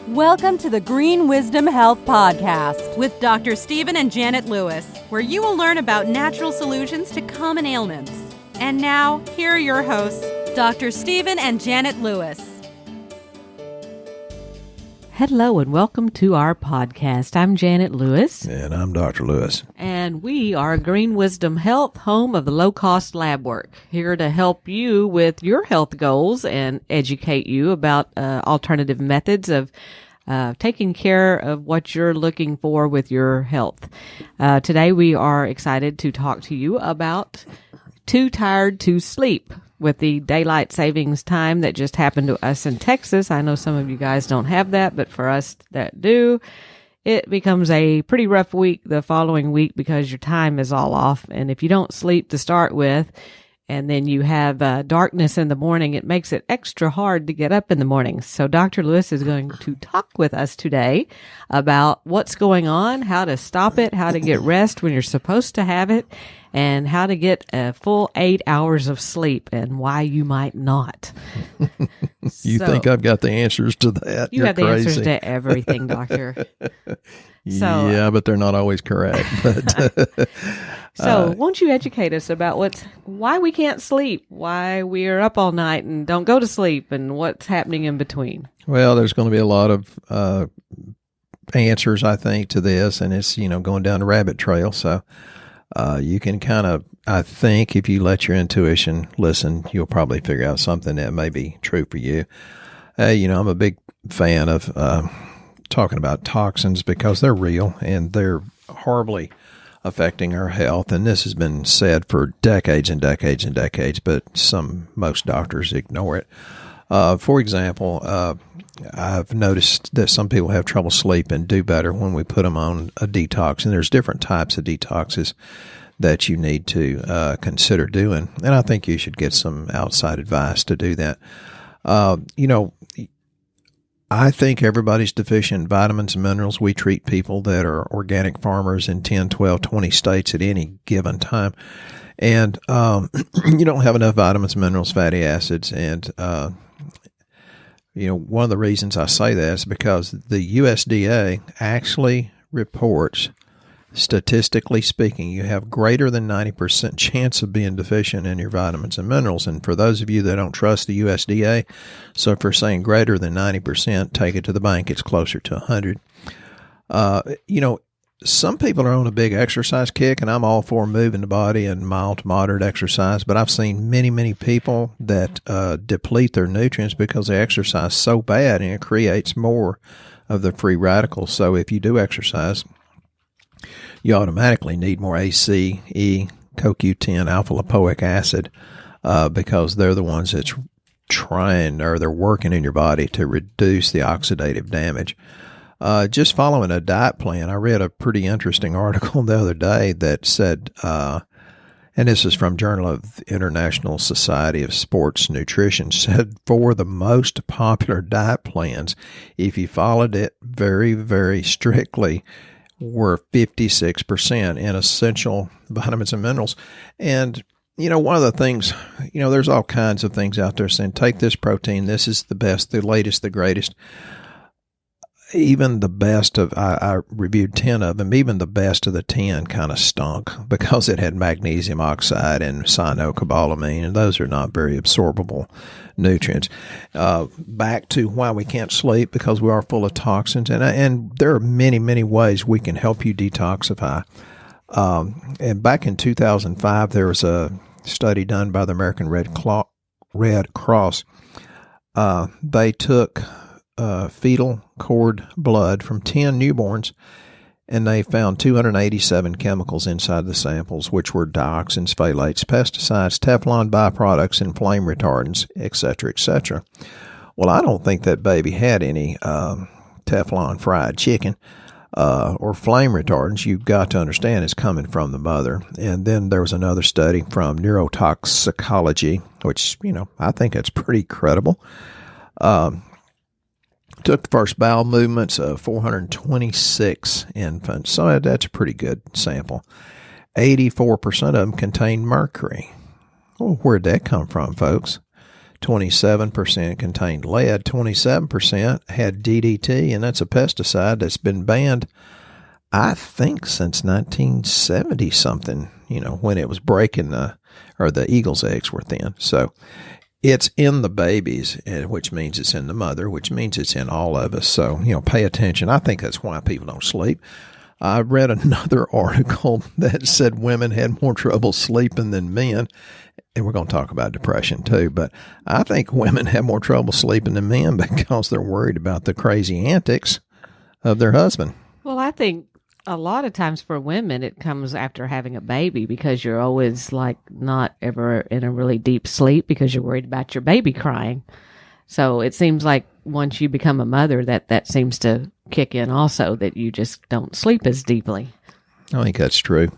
Welcome to the Green Wisdom Health Podcast with Dr. Stephen and Janet Lewis, where you will learn about natural solutions to common ailments. And now, here are your hosts, Dr. Stephen and Janet Lewis. Hello and welcome to our podcast. I'm Janet Lewis. And I'm Dr. Lewis. And we are Green Wisdom Health, home of the low-cost lab work, here to help you with your health goals and educate you about alternative methods of taking care of what you're looking for with your health. Today we are excited to talk to you about too tired to sleep. With the daylight savings time that just happened to us in Texas, I know some of you guys don't have that, but for us that do, it becomes a pretty rough week the following week because your time is all off. And if you don't sleep to start with, and then you have darkness in the morning, it makes it extra hard to get up in the morning. So Dr. Lewis is going to talk with us today about what's going on, how to stop it, how to get rest when you're supposed to have it, and how to get a full 8 hours of sleep and why you might not. You think I've got the answers to that? You have the answers to everything, doctor. Yeah, but they're not always correct. But So won't you educate us about why we can't sleep, why we're up all night and don't go to sleep, and what's happening in between? Well, there's going to be a lot of answers, I think, to this, and it's, going down the rabbit trail. So you can kind of, I think, if you let your intuition listen, you'll probably figure out something that may be true for you. I'm a big fan of talking about toxins because they're real and they're horribly affecting our health. And this has been said for decades and decades and decades, but most doctors ignore it. For example, I've noticed that some people have trouble sleep and do better when we put them on a detox. And there's different types of detoxes that you need to consider doing. And I think you should get some outside advice to do that. I think everybody's deficient in vitamins and minerals. We treat people that are organic farmers in 10, 12, 20 states at any given time. And you don't have enough vitamins, minerals, fatty acids. And, one of the reasons I say that is because the USDA actually reports, statistically speaking, you have greater than 90% chance of being deficient in your vitamins and minerals. And for those of you that don't trust the USDA, so if they're saying greater than 90%, take it to the bank. It's closer to 100. Some people are on a big exercise kick, and I'm all for moving the body and mild to moderate exercise, but I've seen many, many people that deplete their nutrients because they exercise so bad, and it creates more of the free radicals. So if you do exercise, you automatically need more ACE, CoQ10, alpha-lipoic acid, because they're the ones that's they're working in your body to reduce the oxidative damage. Just following a diet plan, I read a pretty interesting article the other day that said, and this is from Journal of the International Society of Sports Nutrition, said for the most popular diet plans, if you followed it very, very strictly, were 56% in essential vitamins and minerals. And, one of the things, there's all kinds of things out there saying, take this protein. This is the best, the latest, the greatest. Even the best of, I reviewed 10 of them, even the best of the 10 kind of stunk because it had magnesium oxide and cyanocobalamin, and those are not very absorbable nutrients. Back to why we can't sleep, because we are full of toxins, and there are many, many ways we can help you detoxify. And back in 2005, there was a study done by the American Red Cross. They took fetal cord blood from 10 newborns, and they found 287 chemicals inside the samples, which were dioxins, phthalates, pesticides, Teflon byproducts, and flame retardants, etc., etc. Well, I don't think that baby had any Teflon fried chicken or flame retardants. You've got to understand it's coming from the mother. And then there was another study from neurotoxicology, which, I think that's pretty credible. Took the first bowel movements of 426 infants, so that's a pretty good sample. 84% of them contained mercury. Well, where'd that come from, folks? 27% contained lead, 27% had DDT, and that's a pesticide that's been banned, I think, since 1970 something, when it was breaking the eagle's eggs were thin. So it's in the babies, which means it's in the mother, which means it's in all of us. So, pay attention. I think that's why people don't sleep. I read another article that said women had more trouble sleeping than men. And we're going to talk about depression too. But I think women have more trouble sleeping than men because they're worried about the crazy antics of their husband. Well, I think a lot of times for women, it comes after having a baby because you're always not ever in a really deep sleep because you're worried about your baby crying. So it seems like once you become a mother, that seems to kick in also, that you just don't sleep as deeply. I think that's true.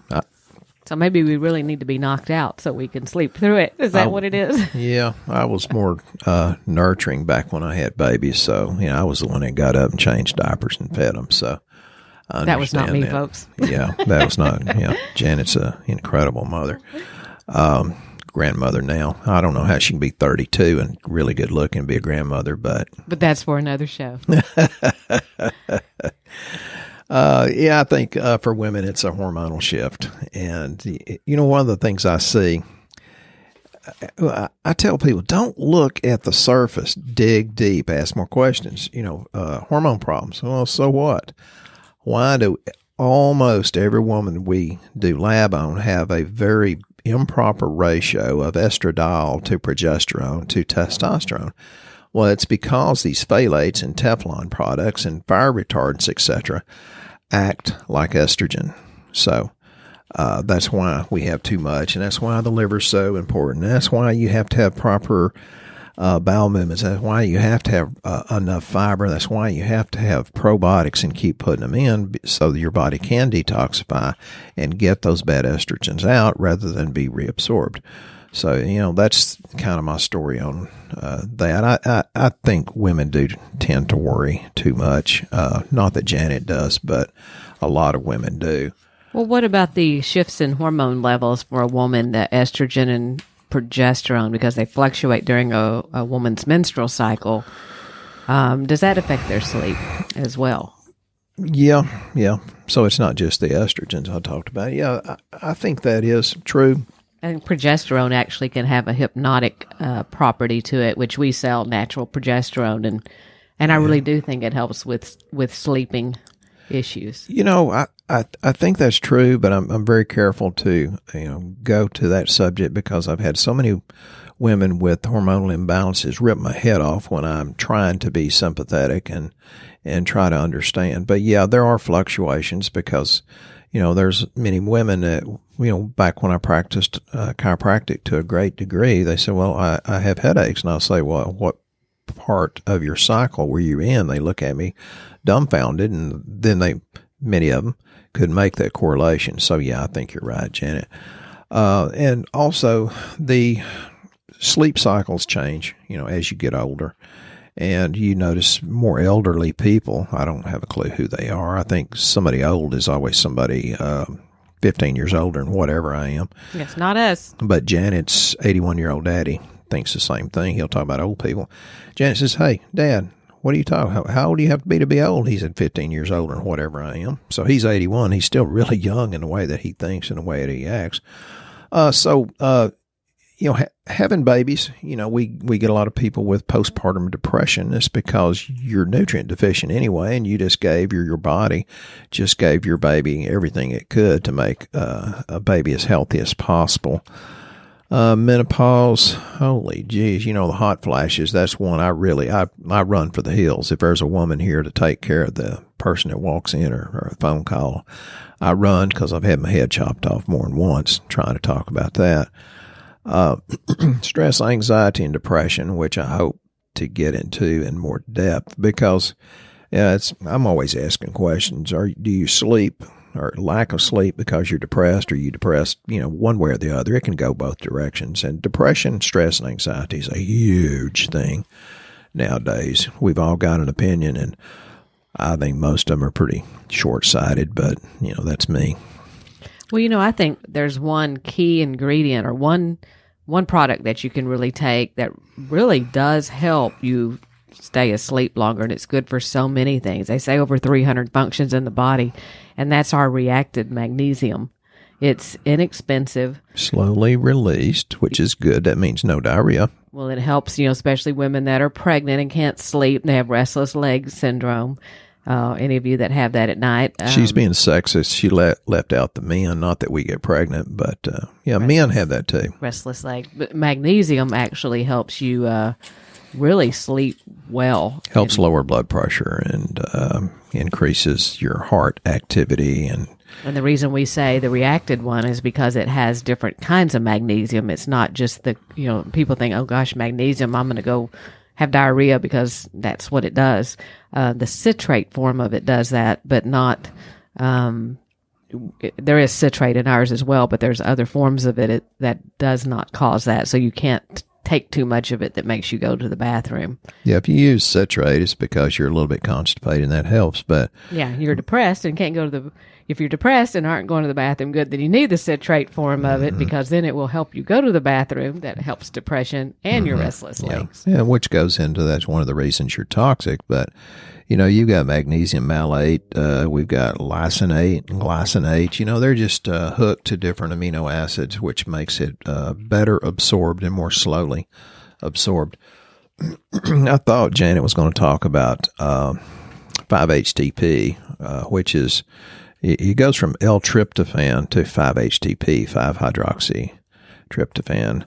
So maybe we really need to be knocked out so we can sleep through it. Is that what it is? Yeah, I was more nurturing back when I had babies. So, I was the one that got up and changed diapers and fed them. So that was not me, folks. Yeah, that was not. Janet's an incredible mother. Grandmother now. I don't know how she can be 32 and really good looking and be a grandmother, but that's for another show. I think for women it's a hormonal shift. And, one of the things I see, I tell people, don't look at the surface, dig deep, ask more questions. Hormone problems. Well, so what? Why do almost every woman we do lab on have a very improper ratio of estradiol to progesterone to testosterone? Well, it's because these phthalates and Teflon products and fire retardants, etc., act like estrogen. So that's why we have too much, and that's why the liver is so important. That's why you have to have proper bowel movements. That's why you have to have enough fiber. That's why you have to have probiotics and keep putting them in so that your body can detoxify and get those bad estrogens out rather than be reabsorbed. So, that's kind of my story on that. I think women do tend to worry too much. Not that Janet does, but a lot of women do. Well, what about the shifts in hormone levels for a woman, the estrogen and progesterone, because they fluctuate during a woman's menstrual cycle? Does that affect their sleep as well? Yeah. So it's not just the estrogens I talked about. Yeah, I think that is true. I think progesterone actually can have a hypnotic property to it, which we sell natural progesterone, and I really do think it helps with sleeping issues. I think that's true, but I'm very careful to go to that subject because I've had so many women with hormonal imbalances rip my head off when I'm trying to be sympathetic and try to understand. But yeah, there are fluctuations because there's many women that, back when I practiced chiropractic to a great degree, they said, well, I have headaches. And I'll say, well, what part of your cycle were you in? They look at me dumbfounded, and then many of them could make that correlation. So, yeah, I think you're right, Janet. And also the sleep cycles change, as you get older. And you notice more elderly people. I don't have a clue who they are. I think somebody old is always somebody 15 years older than whatever I am. It's not us. But Janet's 81-year-old daddy thinks the same thing. He'll talk about old people. Janet says, hey, Dad, what are you talking about? How old do you have to be old? He said 15 years older than whatever I am. So he's 81. He's still really young in the way that he thinks and the way that he acts. Having babies, we get a lot of people with postpartum depression. It's because you're nutrient deficient anyway, and you just gave your body just gave your baby everything it could to make a baby as healthy as possible. Menopause, holy geez, the hot flashes, that's one I run for the hills. If there's a woman here to take care of the person that walks in or a phone call, I run because I've had my head chopped off more than once trying to talk about that. Stress, anxiety, and depression, which I hope to get into in more depth because I'm always asking questions. Do you sleep or lack of sleep because you're depressed, or you depressed, one way or the other? It can go both directions. And depression, stress, and anxiety is a huge thing nowadays. We've all got an opinion, and I think most of them are pretty short-sighted, but, that's me. Well, I think there's one key ingredient or one one product that you can really take that really does help you stay asleep longer, and it's good for so many things. They say over 300 functions in the body, and that's our reacted magnesium. It's inexpensive. Slowly released, which is good. That means no diarrhea. Well, it helps, especially women that are pregnant and can't sleep and they have restless leg syndrome. Any of you that have that at night. She's being sexist. She left out the men. Not that we get pregnant, but men have that too. Restless leg. But magnesium actually helps you really sleep well. Helps lower blood pressure and increases your heart activity. And the reason we say the reacted one is because it has different kinds of magnesium. It's not just people think, oh gosh, magnesium, I'm going to go have diarrhea because that's what it does. The citrate form of it does that, but not, there is citrate in ours as well, but there's other forms of it that does not cause that. So you can't take too much of it that makes you go to the bathroom. Yeah, if you use citrate, it's because you're a little bit constipated, and that helps. But yeah, you're depressed and can't go to if you're depressed and aren't going to the bathroom good, then you need the citrate form of it because then it will help you go to the bathroom. That helps depression and your restless legs. Yeah, which goes into that's one of the reasons you're toxic. But you've got magnesium malate, we've got lysinate and glycinate. They're just hooked to different amino acids, which makes it better absorbed and more slowly absorbed. I thought Janet was going to talk about 5-HTP, which is, it goes from L-tryptophan to 5-HTP, 5-hydroxytryptophan.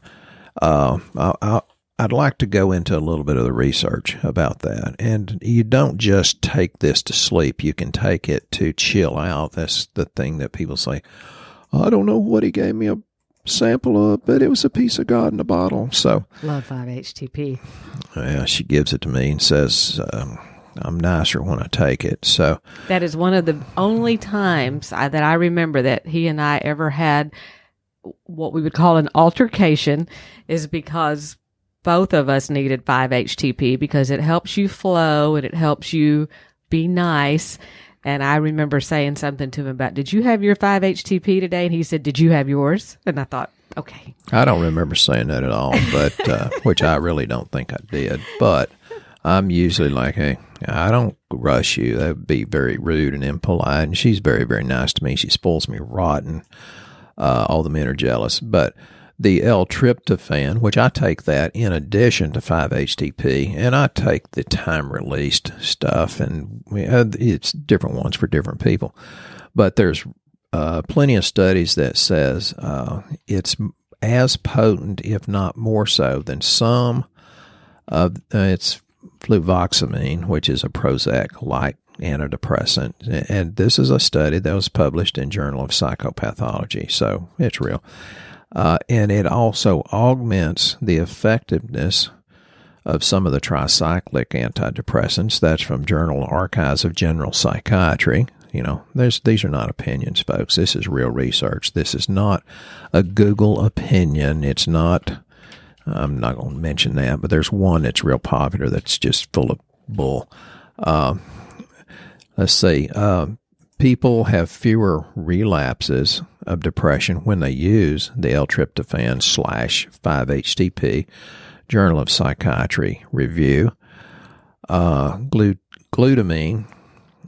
I'd like to go into a little bit of the research about that. And you don't just take this to sleep. You can take it to chill out. That's the thing that people say, I don't know what he gave me a sample of, but it was a piece of God in a bottle. So love 5-HTP. Yeah, she gives it to me and says, I'm nicer when I take it. So that is one of the only times that I remember that he and I ever had what we would call an altercation, is because both of us needed 5-HTP because it helps you flow and it helps you be nice. And I remember saying something to him about, did you have your 5-HTP today? And he said, did you have yours? And I thought, okay. I don't remember saying that at all, but which I really don't think I did. But I'm usually like, hey, I don't rush you. That would be very rude and impolite. And she's very, very nice to me. She spoils me rotten. All the men are jealous. But the L-tryptophan, which I take that in addition to 5-HTP, and I take the time-released stuff, and it's different ones for different people. But there's plenty of studies that says it's as potent, if not more so, than some of it's fluvoxamine, which is a Prozac-like antidepressant. And this is a study that was published in Journal of Psychopathology, so it's real. And it also augments the effectiveness of some of the tricyclic antidepressants. That's from Journal Archives of General Psychiatry. These are not opinions, folks. This is real research. This is not a Google opinion. It's not, I'm not going to mention that, but there's one that's real popular that's just full of bull. Let's see. People have fewer relapses of depression when they use the L-tryptophan / 5-HTP, Journal of Psychiatry review. Glutamine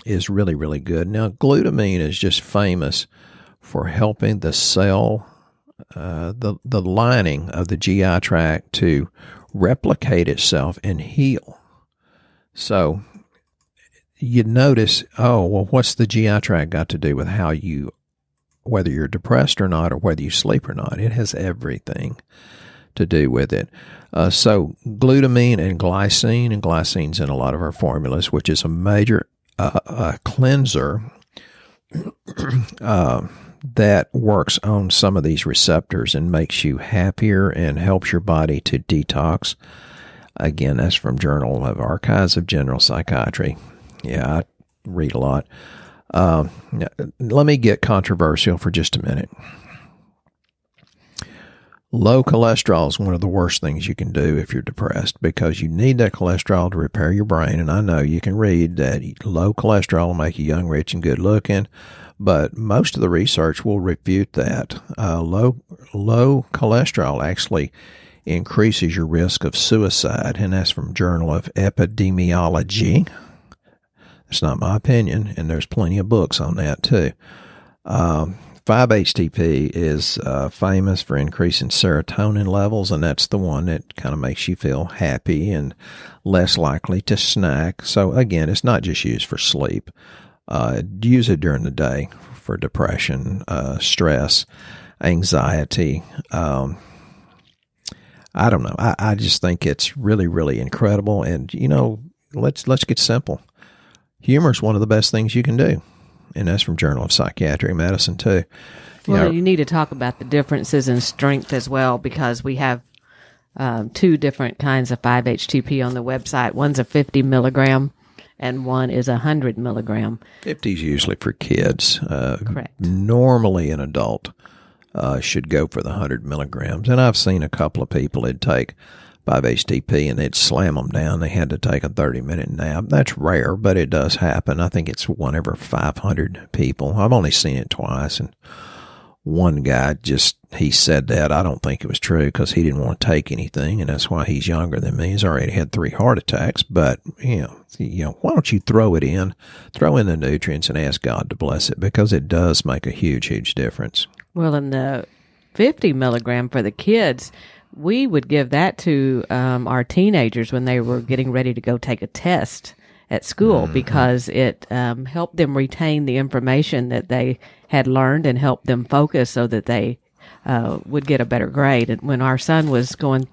is really, really good. Now, glutamine is just famous for helping the cell, the lining of the GI tract to replicate itself and heal. So you notice, what's the GI tract got to do with whether you're depressed or not, or whether you sleep or not? It has everything to do with it. So glutamine and glycine's in a lot of our formulas, which is a major cleanser that works on some of these receptors and makes you happier and helps your body to detox. Again, that's from Journal of Archives of General Psychiatry. Yeah, I read a lot. Let me get controversial for just a minute. Low cholesterol is one of the worst things you can do if you're depressed, because you need that cholesterol to repair your brain. And I know you can read that low cholesterol will make you young, rich, and good looking, but most of the research will refute that. Low cholesterol actually increases your risk of suicide, and that's from Journal of Epidemiology. That's not my opinion, and there's plenty of books on that too. 5-HTP is famous for increasing serotonin levels, and that's the one that kind of makes you feel happy and less likely to snack. So again, it's not just used for sleep. Use it during the day for depression, stress, anxiety. I don't know. I just think it's really, really incredible. And, let's get simple. Humor is one of the best things you can do. And that's from Journal of Psychiatric Medicine, too. Well, you need to talk about the differences in strength as well, because we have two different kinds of 5-HTP on the website. One's a 50 milligram and one is 100 milligram. 50 is usually for kids. Correct. Normally an adult should go for the 100 milligrams. And I've seen a couple of people that take 5-HTP and they'd slam them down. They had to take a 30-minute nap. That's rare, but it does happen. I think it's 1 every 500 people. I've only seen it twice, and one guy he said that. I don't think it was true, because he didn't want to take anything, and that's why he's younger than me. He's already had 3 heart attacks. But, why don't you throw in the nutrients and ask God to bless it, because it does make a huge, huge difference. Well, in the 50 milligram for the kids, we would give that to our teenagers when they were getting ready to go take a test at school, because it helped them retain the information that they had learned and helped them focus so that they would get a better grade. And when our son was going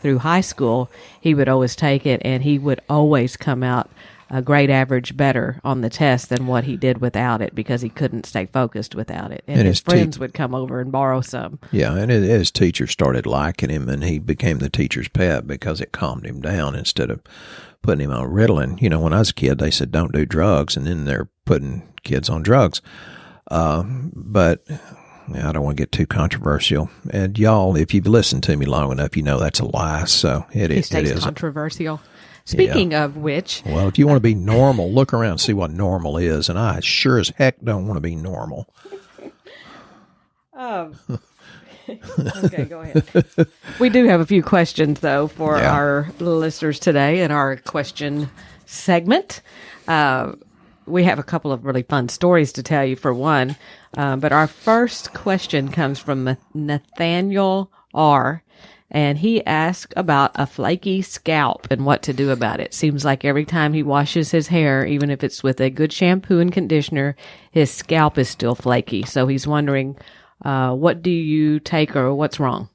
through high school, he would always take it, and he would always come out a grade average better on the test than what he did without it, because he couldn't stay focused without it. And his friends would come over and borrow some. Yeah, and his teacher started liking him, and he became the teacher's pet because it calmed him down instead of putting him on Ritalin. When I was a kid, they said don't do drugs, and then they're putting kids on drugs. But I don't want to get too controversial. And y'all, if you've listened to me long enough, you know that's a lie. So it is controversial. Speaking of which... Well, if you want to be normal, look around and see what normal is. And I sure as heck don't want to be normal. Okay, go ahead. We do have a few questions, though, for our listeners today in our question segment. We have a couple of really fun stories to tell you, for one. But our first question comes from Nathaniel R., and he asked about a flaky scalp and what to do about it. Seems like every time he washes his hair, even if it's with a good shampoo and conditioner, his scalp is still flaky. So he's wondering, what do you take, or what's wrong?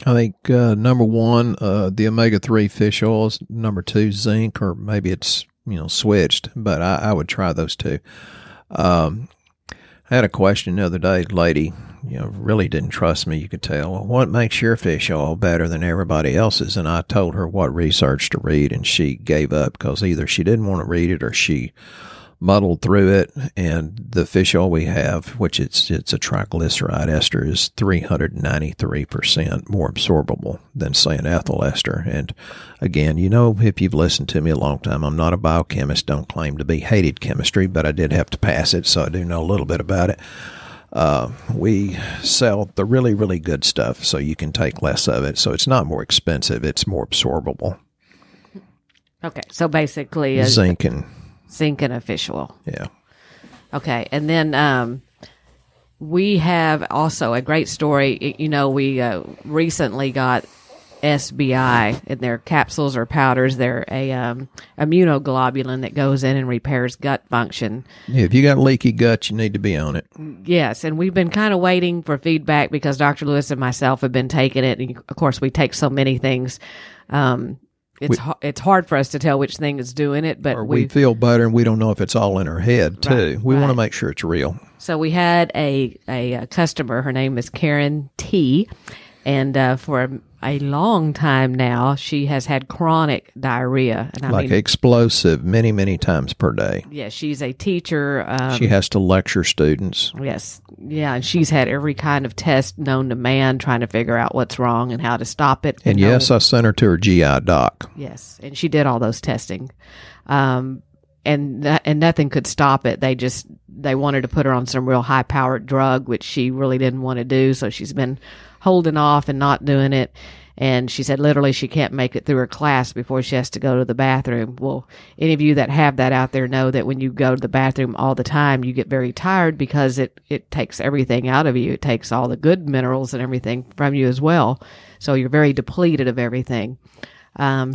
I think number one, the omega-3 fish oils. Number 2, zinc, or maybe it's switched, but I would try those two. I had a question the other day. Lady, really didn't trust me. You could tell. Well, what makes your fish oil better than everybody else's? And I told her what research to read, and she gave up, because either she didn't want to read it or she muddled through it. And the fish oil we have, which it's a triglyceride ester, is 393% more absorbable than, say, an ethyl ester. And again, if you've listened to me a long time, I'm not a biochemist, don't claim to be, hated chemistry, but I did have to pass it, so I do know a little bit about it. We sell the really, really good stuff, so you can take less of it. So it's not more expensive, it's more absorbable. Okay, so basically zinc and a fish oil. Yeah. Okay, and then we have also a great story. We recently got SBI in their capsules or powders. They're a immunoglobulin that goes in and repairs gut function. Yeah, if you got leaky gut, you need to be on it. Yes, and we've been kind of waiting for feedback, because Dr. Lewis and myself have been taking it. And of course, we take so many things. It's hard for us to tell which thing is doing it, but we feel better, and we don't know if it's all in our head too. Right, we want to make sure it's real. So we had a customer. Her name is Karen T. And for a long time now, she has had chronic diarrhea. And like explosive many, many times per day. Yeah, she's a teacher. She has to lecture students. Yes. Yeah, and she's had every kind of test known to man trying to figure out what's wrong and how to stop it. And yes, I sent her to her GI doc. Yes, and she did all those testing. And nothing could stop it. They wanted to put her on some real high-powered drug, which she really didn't want to do, so she's been holding off and not doing it. And she said literally she can't make it through her class before she has to go to the bathroom. Well, any of you that have that out there know that when you go to the bathroom all the time, you get very tired because it takes everything out of you. It takes all the good minerals and everything from you as well. So you're very depleted of everything.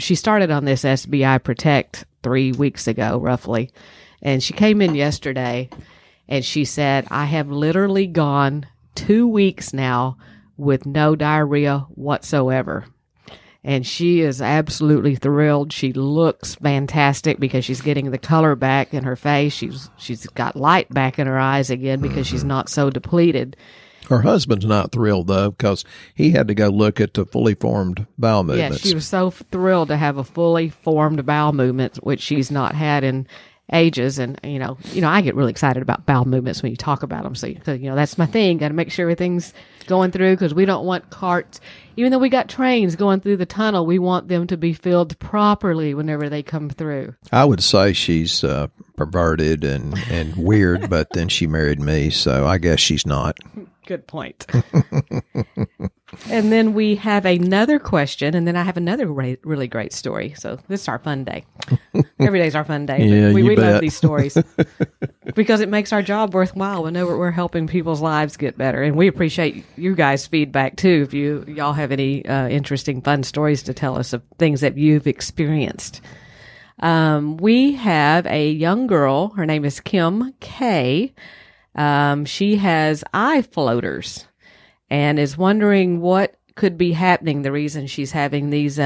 She started on this SBI Protect 3 weeks ago, roughly. And she came in yesterday and she said, I have literally gone 2 weeks now with no diarrhea whatsoever. And she is absolutely thrilled. She looks fantastic because she's getting the color back in her face. She's got light back in her eyes again because she's not so depleted. Her husband's not thrilled, though, because he had to go look at the fully formed bowel movements. Yeah, she was so thrilled to have a fully formed bowel movement, which she's not had in ages. And, you know, I get really excited about bowel movements when you talk about them. So, that's my thing. Got to make sure everything's going through because we don't want carts. Even though we got trains going through the tunnel, we want them to be filled properly whenever they come through. I would say she's perverted and weird, but then she married me, so I guess she's not. Good point. And then we have another question, and then I have another really great story. So this is our fun day. Every day's our fun day. Yeah, we bet. love these stories because it makes our job worthwhile. We know we're helping people's lives get better, and we appreciate you guys' feedback too. If y'all have any interesting, fun stories to tell us of things that you've experienced. We have a young girl. Her name is Kim K. She has eye floaters and is wondering what could be happening. The reason she's having these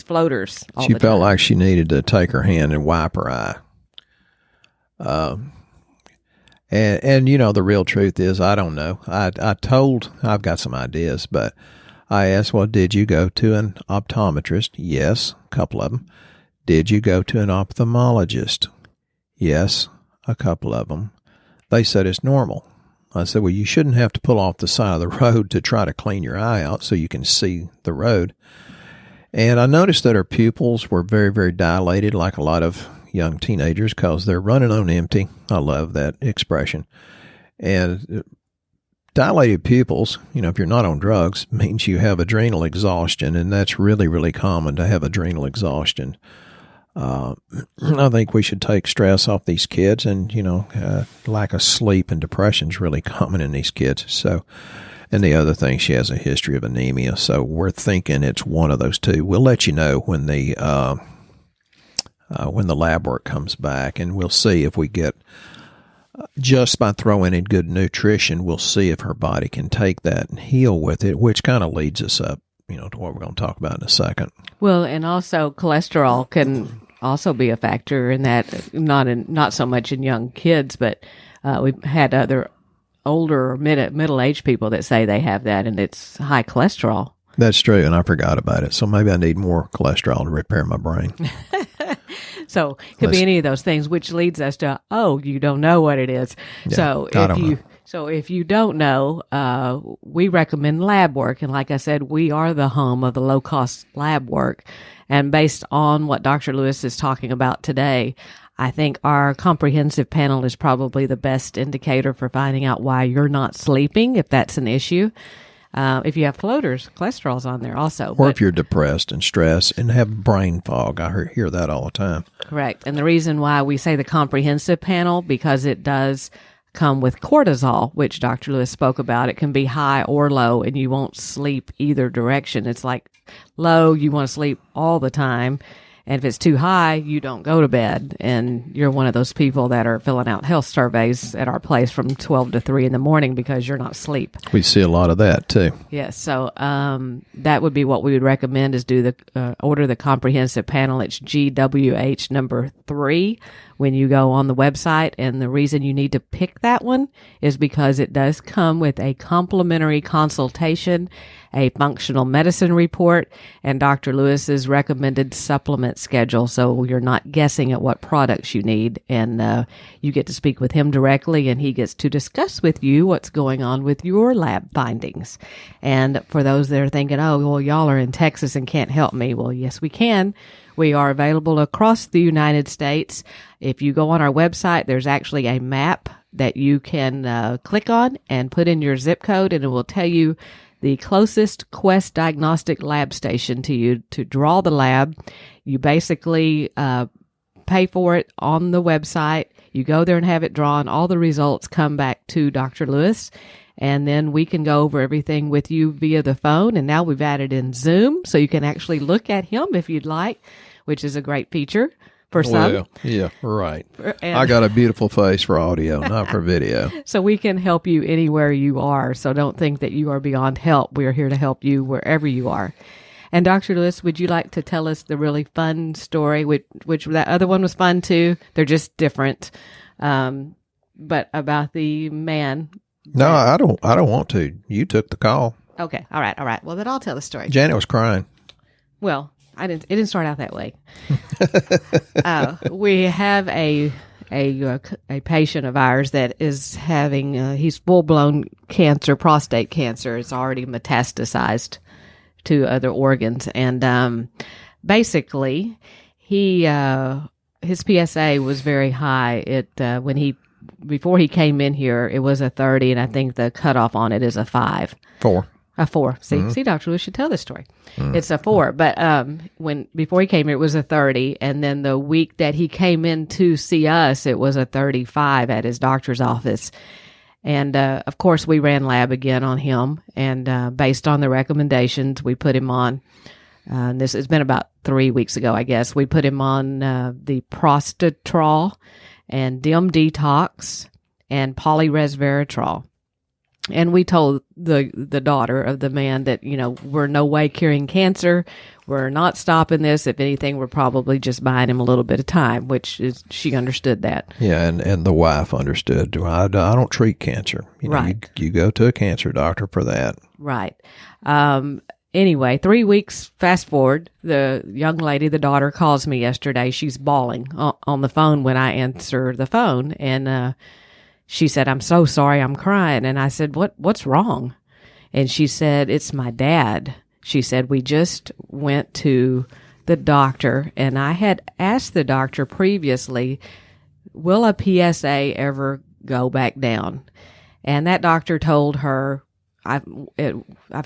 floaters. She felt like she needed to take her hand and wipe her eye. And the real truth is, I don't know. I've got some ideas, but I asked, well, did you go to an optometrist? Yes, a couple of them. Did you go to an ophthalmologist? Yes, a couple of them. They said it's normal. I said, well, you shouldn't have to pull off the side of the road to try to clean your eye out so you can see the road. And I noticed that her pupils were very, very dilated, like a lot of young teenagers, because they're running on empty. I love that expression. And dilated pupils, if you're not on drugs, means you have adrenal exhaustion, and that's really, really common to have adrenal exhaustion. I think we should take stress off these kids, and lack of sleep and depression is really common in these kids. So, and the other thing, she has a history of anemia, so we're thinking it's one of those two. We'll let you know when the lab work comes back, and we'll see if we get just by throwing in good nutrition, we'll see if her body can take that and heal with it, which kind of leads us up, to what we're going to talk about in a second. Well, and also cholesterol can also be a factor in that, not so much in young kids, but we've had other older or middle-aged people that say they have that, and it's high cholesterol. That's true, and I forgot about it. So maybe I need more cholesterol to repair my brain. So it could be any of those things, which leads us to, you don't know what it is. Yeah, So if you don't know, we recommend lab work. And like I said, we are the home of the low-cost lab work. And based on what Dr. Lewis is talking about today, I think our comprehensive panel is probably the best indicator for finding out why you're not sleeping, if that's an issue. If you have floaters, cholesterol's on there also. Or if you're depressed and stressed and have brain fog. I hear that all the time. Correct. And the reason why we say the comprehensive panel, because it does come with cortisol, which Dr. Lewis spoke about. It can be high or low, and you won't sleep either direction. It's like low, you want to sleep all the time. And if it's too high, you don't go to bed. And you're one of those people that are filling out health surveys at our place from 12 to 3 in the morning because you're not asleep. We see a lot of that too. Yes. So that would be what we would recommend is do the order the comprehensive panel. It's GWH number 3 when you go on the website. And the reason you need to pick that one is because it does come with a complimentary consultation, a functional medicine report, and Dr. Lewis's recommended supplement schedule. So you're not guessing at what products you need, and you get to speak with him directly, and he gets to discuss with you what's going on with your lab findings. And for those that are thinking, oh, well, y'all are in Texas and can't help me. Well, yes, we can. We are available across the United States. If you go on our website, there's actually a map that you can click on and put in your zip code, and it will tell you the closest Quest diagnostic lab station to you to draw the lab. You basically pay for it on the website. You go there and have it drawn. All the results come back to Dr. Lewis, and then we can go over everything with you via the phone. And now we've added in Zoom, so you can actually look at him if you'd like, which is a great feature for some. Well, yeah, right. I got a beautiful face for audio, not for video. So we can help you anywhere you are. So don't think that you are beyond help. We are here to help you wherever you are. And Dr. Lewis, would you like to tell us the really fun story, which that other one was fun too? They're just different. But about the man. No, I don't want to. You took the call. Okay. All right. Well, then I'll tell the story. Janet was crying. Well, it didn't start out that way. We have a patient of ours that is having, he's full-blown cancer, prostate cancer. It's already metastasized to other organs. And basically, his PSA was very high. Before he came in here, it was a 30, and I think the cutoff on it is a 5. 4. A 4. See, Dr. Lewis should tell this story. It's a 4. But before he came here, it was a 30. And then the week that he came in to see us, it was a 35 at his doctor's office. And, of course, we ran lab again on him. And based on the recommendations, we put him on, this has been about 3 weeks ago, I guess. We put him on the Prostatrol and Dim Detox and Polyresveratrol. And we told the daughter of the man that, we're no way curing cancer. We're not stopping this. If anything, we're probably just buying him a little bit of time, she understood that. Yeah, and the wife understood. I don't treat cancer. Right. You go to a cancer doctor for that. Right. Anyway, 3 weeks, fast forward, the young lady, the daughter, calls me yesterday. She's bawling on the phone when I answer the phone. And she said, "I'm so sorry, I'm crying." And I said, what's wrong? And she said, "It's my dad." She said, "We just went to the doctor, and I had asked the doctor previously, will a PSA ever go back down?" And that doctor told her, I've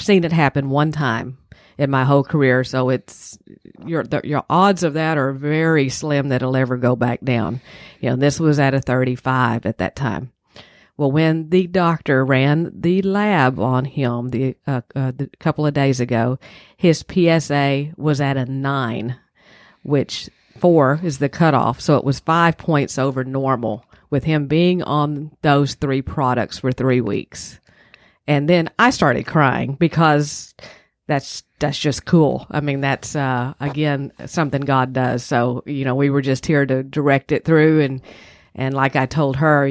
seen it happen one time in my whole career, so it's your odds of that are very slim that it'll ever go back down. This was at a 35 at that time. Well, when the doctor ran the lab on him the couple of days ago, his PSA was at a 9, which 4 is the cutoff. So it was 5 points over normal with him being on those 3 products for 3 weeks. And then I started crying because that's just cool. I mean, that's, again, something God does. So, we were just here to direct it through. And like I told her,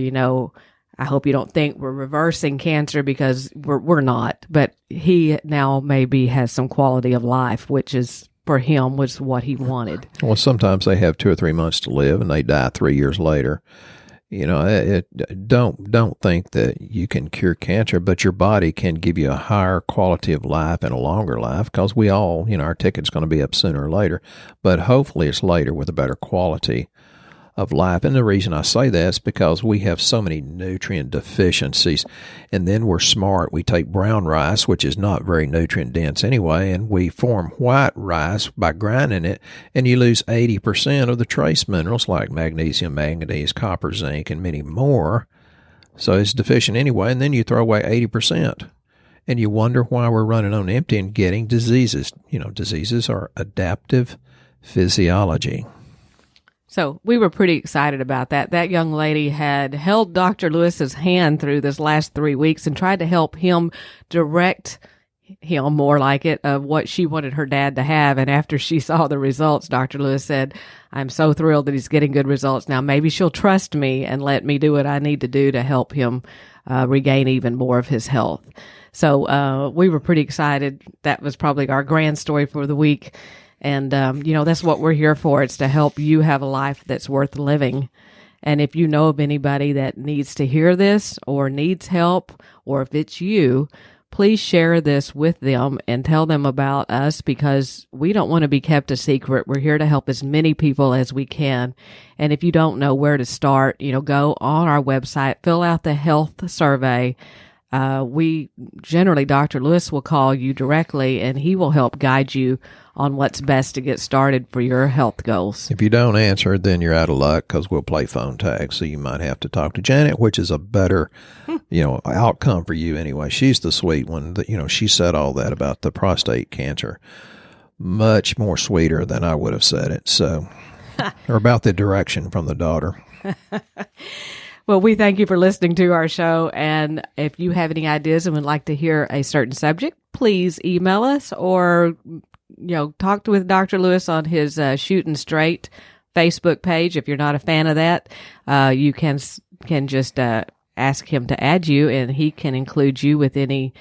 I hope you don't think we're reversing cancer because we're not. But he now maybe has some quality of life, which is, for him, was what he wanted. Well, sometimes they have 2 or 3 months to live and they die 3 years later. Don't think that you can cure cancer, but your body can give you a higher quality of life and a longer life because we all, our ticket's going to be up sooner or later, but hopefully it's later with a better quality of life. And the reason I say that is because we have so many nutrient deficiencies, and then we're smart. We take brown rice, which is not very nutrient dense anyway, and we form white rice by grinding it, and you lose 80% of the trace minerals like magnesium, manganese, copper, zinc, and many more. So it's deficient anyway, and then you throw away 80%. And you wonder why we're running on empty and getting diseases. Diseases are adaptive physiology. So we were pretty excited about that. That young lady had held Dr. Lewis's hand through this last 3 weeks and tried to help him direct him, more like it, of what she wanted her dad to have. And after she saw the results, Dr. Lewis said, I'm so thrilled that he's getting good results. Now maybe she'll trust me and let me do what I need to do to help him regain even more of his health. So we were pretty excited. That was probably our grand story for the week. And, that's what we're here for. It's to help you have a life that's worth living. And if you know of anybody that needs to hear this or needs help, or if it's you, please share this with them and tell them about us, because we don't want to be kept a secret. We're here to help as many people as we can. And if you don't know where to start, go on our website, fill out the health survey. Dr. Lewis will call you directly and he will help guide you on what's best to get started for your health goals. If you don't answer, then you're out of luck, because we'll play phone tag. So you might have to talk to Janet, which is a better, outcome for you anyway. She's the sweet one that, she said all that about the prostate cancer. Much more sweeter than I would have said it. So, or about the direction from the daughter. Well, we thank you for listening to our show. And if you have any ideas and would like to hear a certain subject, please email us or, talk with Dr. Lewis on his Shooting Straight Facebook page. If you're not a fan of that, you can just ask him to add you, and he can include you with any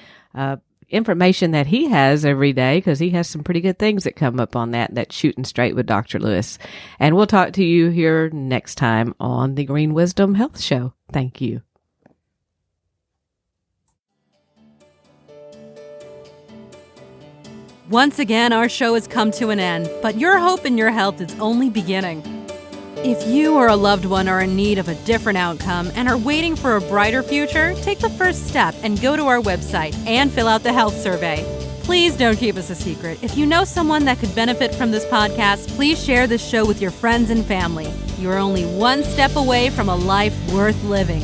information that he has every day, because he has some pretty good things that come up on that Shooting Straight with Dr. Lewis. And we'll talk to you here next time on the Green Wisdom Health Show. Thank you. Once again, our show has come to an end, but your hope in your health is only beginning. If you or a loved one are in need of a different outcome and are waiting for a brighter future, take the first step and go to our website and fill out the health survey. Please don't keep us a secret. If you know someone that could benefit from this podcast, please share this show with your friends and family. You're only one step away from a life worth living.